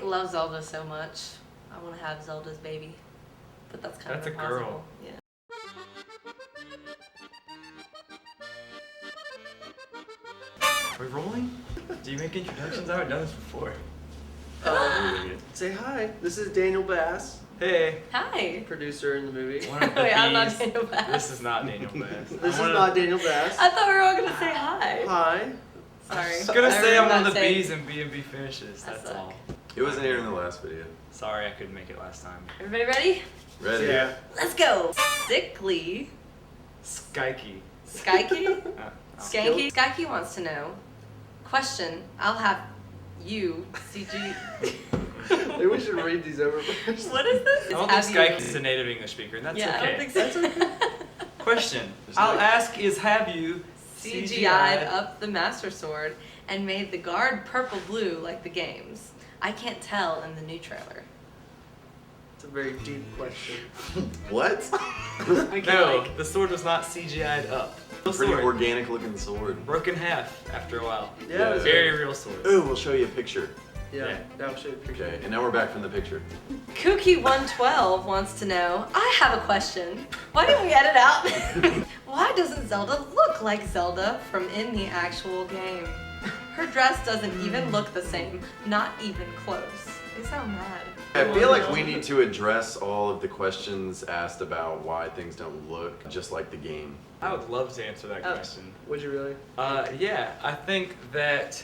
love Zelda so much. I want to have Zelda's baby. But that's kind of impossible. That's a girl. Yeah. Are we rolling? Do you make introductions? I haven't done this before. Say hi. This is Daniel Bass, Hey. Hi. producer in the movie. One of the Wait, I'm not bees. Daniel Bass. This is not Daniel Bass. This is not Daniel Bass. I thought we were all going to say hi. Hi. Sorry. I was gonna say I'm one of the saying- bees in B&B Finishes. I That's suck. all. It wasn't here in the last video. Sorry I couldn't make it last time. Everybody ready? Ready? Yeah. Let's go. Sickly. Skykey. Skykey? Oh. Skanky? Skykey wants to know. Question. I'll have you, CG. Maybe we should read these over first. What is this? I don't think Skykey's a native English speaker, and that's Yeah, okay. I don't think so. Question. There's I'll no- ask is have you CGI'd up the Master Sword and made the guard purple-blue like the games. I can't tell in the new trailer. It's a very deep question. What? I No, the sword was not CGI'd up. Real Pretty sword. organic looking sword. Broke in half after a while. Yeah. it was Very real sword. Ooh, we'll show you a picture. Yeah. Yeah. Now I'll show you a picture. Okay, and now we're back from the picture. Kooky112 wants to know, I have a question. Why didn't we edit out? Why doesn't Zelda look like Zelda from in the actual game? Her dress doesn't even look the same. Not even close. They sound mad. I feel like we need to address all of the questions asked about why things don't look just like the game. I would love to answer that Oh. question. Would you really? Yeah, I think that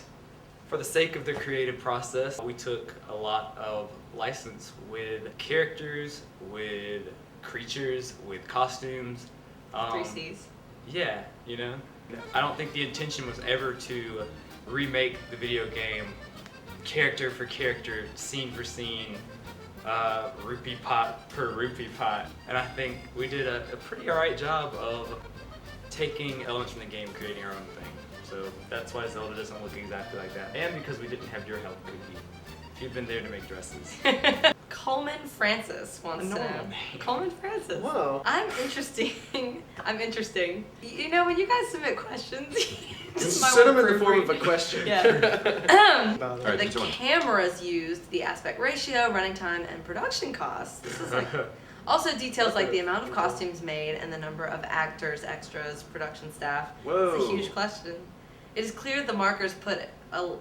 for the sake of the creative process, we took a lot of license with characters, with creatures, with costumes. 3Cs. Yeah, you know? I don't think the intention was ever to remake the video game character for character, scene for scene, rupee pot per rupee pot. And I think we did a pretty alright job of taking elements from the game, creating our own thing. So that's why Zelda doesn't look exactly like that. And because we didn't have your help, Cookie. You've been there to make dresses. Coleman Francis wants to Normal know. name. Coleman Francis. Whoa. I'm interesting. I'm interesting. You know, when you guys submit questions, just might Send them wanna in the form of a proofread. question. Yeah. About Alright, The keep going. cameras used, the aspect ratio, running time, and production costs. This is like also details like the amount of costumes made and the number of actors, extras, production staff. It's a Whoa. huge question. It is clear the makers put a lot.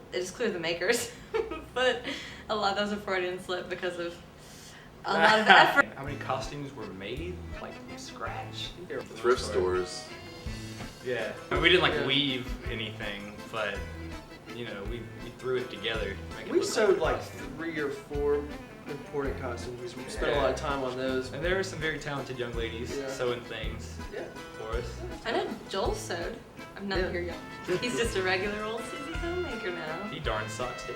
That was a Freudian slip because of a lot of effort. How many costumes were made, like from scratch? Thrift stores. Yeah. I mean, we didn't like weave anything, but you know, we threw it together. to make it We look sewed a like costume. 3 or 4 important costumes. We spent a lot of time on those. And there were some very talented young ladies Yeah. sewing things Yeah. for us. I know Joel sewed. I'm not Yeah. here yet. He's just a regular old Susie homemaker now. He darn socks too.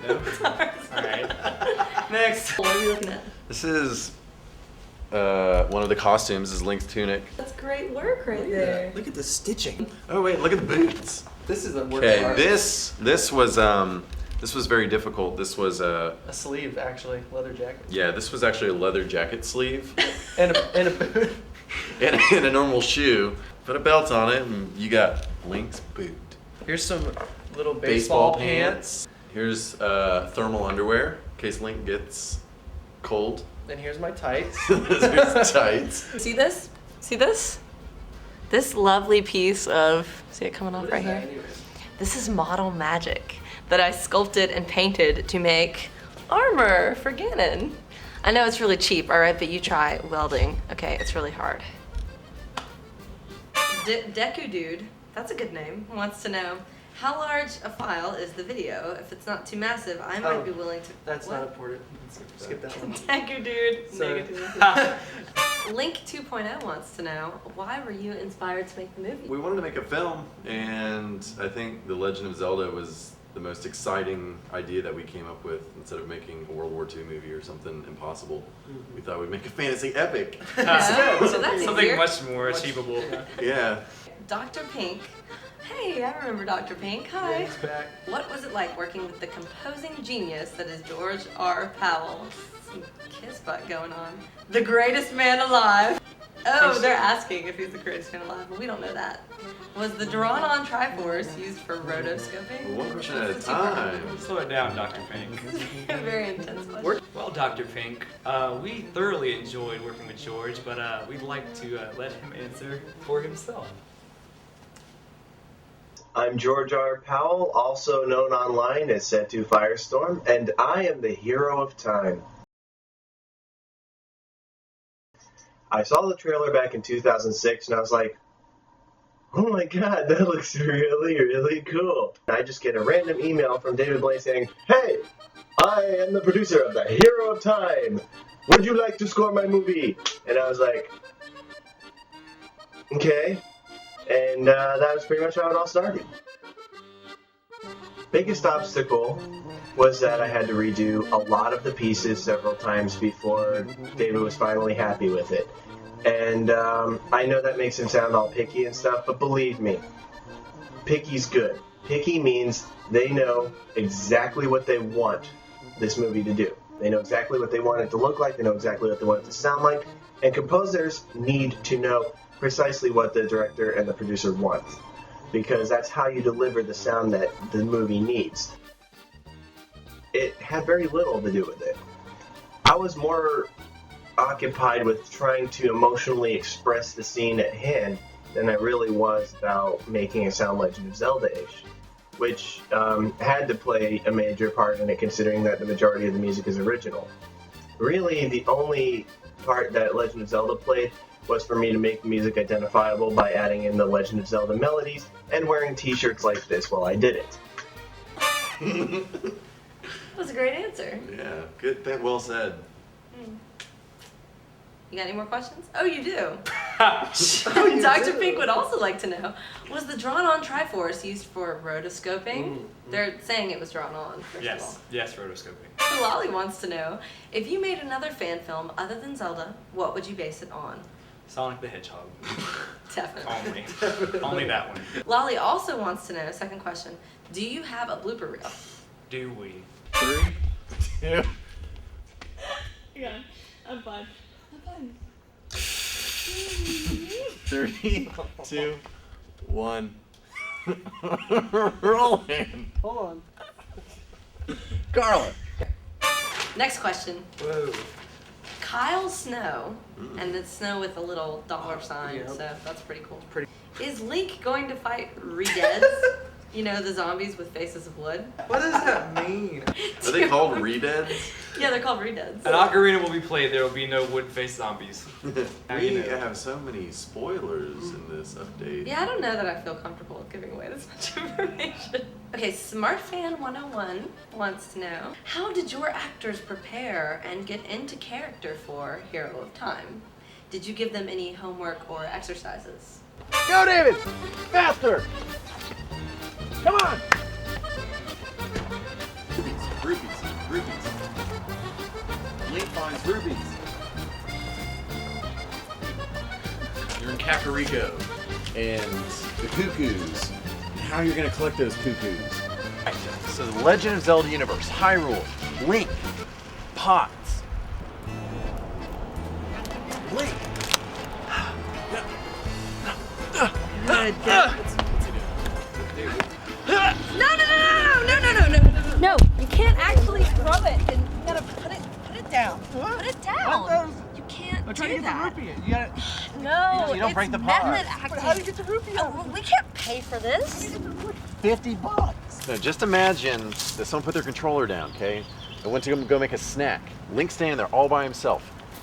No? Alright. Next. What are we looking at? This is one of the costumes is Link's tunic. That's great work right there. Look at the stitching. Oh wait, look at the boots. This is a work Okay, of art. this was very difficult. This was A sleeve, actually. Leather jacket. yeah, this was actually a leather jacket sleeve And a boot. and a normal shoe. Put a belt on it, and you got Link's boot. Here's some little baseball pants. Here's thermal underwear in case Link gets cold. And here's my tights. There's tights. See this? See this? This lovely piece of, see it coming off What right is that here? anyways? This is model magic that I sculpted and painted to make armor for Ganon. I know it's really cheap, all right, but you try welding. Okay, it's really hard. Deku Dude, that's a good name, wants to know, how large a file is the video? If it's not too massive, I might Oh, be willing to... That's What? not important. Skip that one. Deku Dude, Sorry. negative. Link 2.0 wants to know, why were you inspired to make the movie? We wanted to make a film, and I think The Legend of Zelda was the most exciting idea that we came up with. Instead of making a World War II movie or something impossible, we thought we'd make a fantasy epic. Yeah, so that's Something easier. much more achievable. Yeah. Dr. Pink. Hey, I remember Dr. Pink. Yeah, Hi. he's back. What was it like working with the composing genius that is George R. Powell? Some kiss butt going on. The greatest man alive. Oh, they're asking if he's the greatest man alive, but we don't know that. Was the drawn-on Triforce used for rotoscoping? One question at a time. Slow it down, Dr. Pink. This is a very intense question. Well, Dr. Pink, we thoroughly enjoyed working with George, but we'd like to let him answer for himself. I'm George R. Powell, also known online as Set2 Firestorm, and I am the hero of time. I saw the trailer back in 2006 and I was like, oh my god, that looks really, really cool. And I just get a random email from David Blaine saying, hey, I am the producer of The Hero of Time. Would you like to score my movie? And I was like, okay. And that was pretty much how it all started. Biggest obstacle was that I had to redo a lot of the pieces several times before David was finally happy with it. And I know that makes him sound all picky and stuff, but believe me, picky's good. Picky means they know exactly what they want this movie to do. They know exactly what they want it to look like, they know exactly what they want it to sound like, and composers need to know precisely what the director and the producer want, because that's how you deliver the sound that the movie needs. It had very little to do with it. I was more occupied with trying to emotionally express the scene at hand than I really was about making it sound Legend of Zelda-ish, which had to play a major part in it considering that the majority of the music is original. Really, the only part that Legend of Zelda played was for me to make the music identifiable by adding in the Legend of Zelda melodies and wearing t-shirts like this while I did it. That was a great answer. Yeah, good. Well said. You got any more questions? Oh, you do. Dr. Pink would also like to know, was the drawn-on Triforce used for rotoscoping? They're saying it was drawn on, first of all. Yes, rotoscoping. Lolly wants to know, if you made another fan film other than Zelda, what would you base it on? Sonic the Hedgehog. Definitely. Only that one. Lolly also wants to know, second question, do you have a blooper reel? Do we? 3, 2. Yeah, I'm fine. I'm fine. 3, 2, 1. Rolling. Hold on. Carla. Next question. Whoa. Kyle Snow, and it's Snow with a little dollar sign, Yep. so that's pretty cool. Pretty. Is Link going to fight Redeads? You know, the zombies with faces of wood? What does that mean? Are they called Redeads? Yeah, they're called Redeads. An ocarina will be played. There will be no wood-faced zombies. Now We you know. have so many spoilers in this update. Yeah, I don't know that I feel comfortable with giving away this much information. Okay, SmartFan101 wants to know, how did your actors prepare and get into character for Hero of Time? Did you give them any homework or exercises? Go, David! Faster! Come on! Rubies. Link finds rubies. You're in Kakariko and the cuckoos. And how you're gonna collect those cuckoos. Right, so the Legend of Zelda universe, Hyrule, Link, Pots. Link. No, you can't actually throw it, and you gotta put it down. Put it down. You can't do that. You gotta. No, You don't it's break the pot. method acting. How do you get the rupee? Oh, we can't pay for this. $50. Now just imagine that someone put their controller down, okay? And went to go make a snack. Link's standing there all by himself.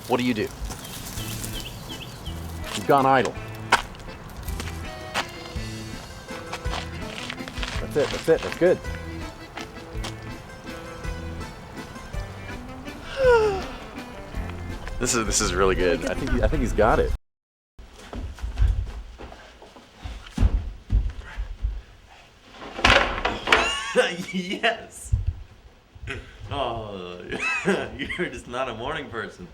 What do? You've gone idle. That's it, that's good. This is really good. I think he's got it. Yes. Oh, you're just not a morning person.